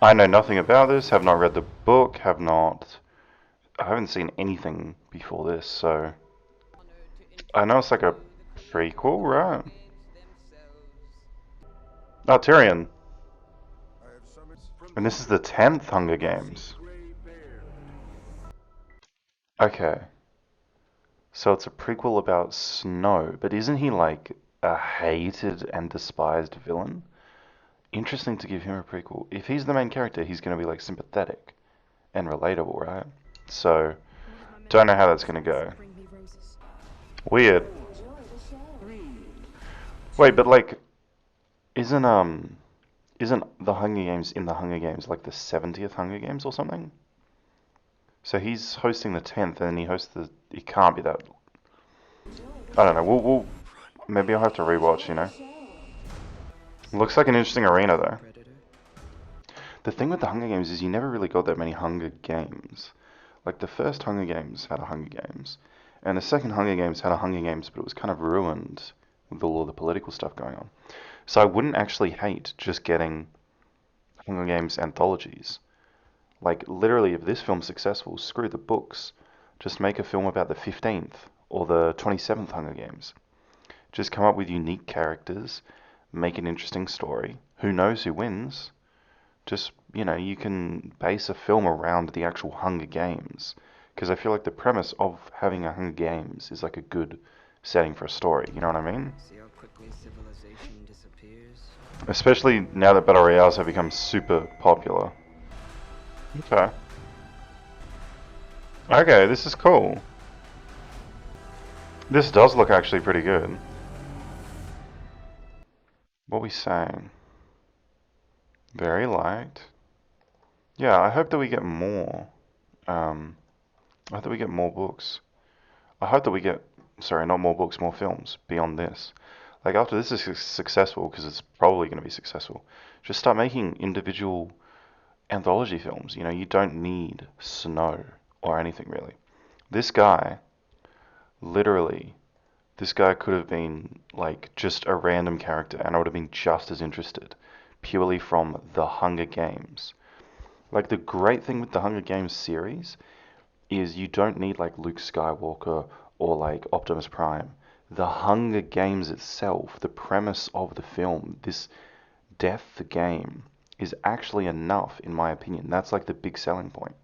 I know nothing about this, have not read the book, I haven't seen anything before this, so I know it's like a prequel, right? Oh, Tyrion. And this is the 10th Hunger Games. Okay, so it's a prequel about Snow, but isn't he like a hated and despised villain? Interesting to give him a prequel. If he's the main character, he's going to be like sympathetic and relatable, right? So, don't know how that's going to go. Weird. Wait, but like, isn't isn't the Hunger Games in the Hunger Games like the 70th Hunger Games or something? So he's hosting the 10th, and then he hosts the. It can't be that. I don't know. Maybe I'll have to rewatch. Looks like an interesting arena though. The thing with the Hunger Games is you never really got that many Hunger Games. Like the first Hunger Games had a Hunger Games, and the second Hunger Games had a Hunger Games, but it was kind of ruined with all of the political stuff going on. So I wouldn't actually hate just getting Hunger Games anthologies. Like literally, if this film's successful, screw the books. Just make a film about the 15th or the 27th Hunger Games. Just come up with unique characters, make an interesting story. Who knows who wins? Just, you can base a film around the actual Hunger Games. Because I feel like the premise of having a Hunger Games is like a good setting for a story. You know what I mean? Especially now that Battle Royales have become super popular. Okay. Okay, this is cool. This does look actually pretty good. What we saying? Very light. Yeah, I hope that we get more. Um, I hope that we get more books. I hope that we get, sorry, not more books, more films beyond this. Like after this is successful, because it's probably going to be successful, just start making individual anthology films. You don't need Snow or anything really. This guy, literally, this guy could have been like just a random character, and I would have been just as interested, purely from the Hunger Games. Like the great thing with the Hunger Games series is you don't need like Luke Skywalker or like Optimus Prime. The Hunger Games itself, the premise of the film, this death game, is actually enough in my opinion. That's like the big selling point.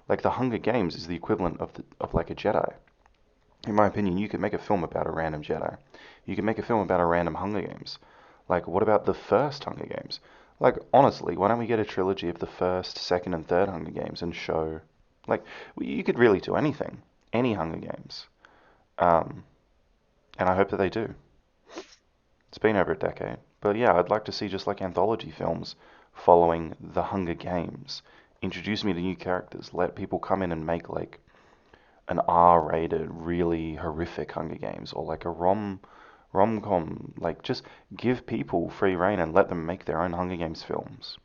Like the Hunger Games is the equivalent of like a Jedi. In my opinion, you could make a film about a random Jedi. You could make a film about a random Hunger Games. Like, what about the first Hunger Games? Like, honestly, why don't we get a trilogy of the first, second, and third Hunger Games and show. Like, you could really do anything. Any Hunger Games. Um, and I hope that they do. It's been over a decade. But yeah, I'd like to see just like anthology films following the Hunger Games. Introduce me to new characters. Let people come in and make like an R-rated, really horrific Hunger Games, or like a rom-com. Like just give people free reign and let them make their own Hunger Games films.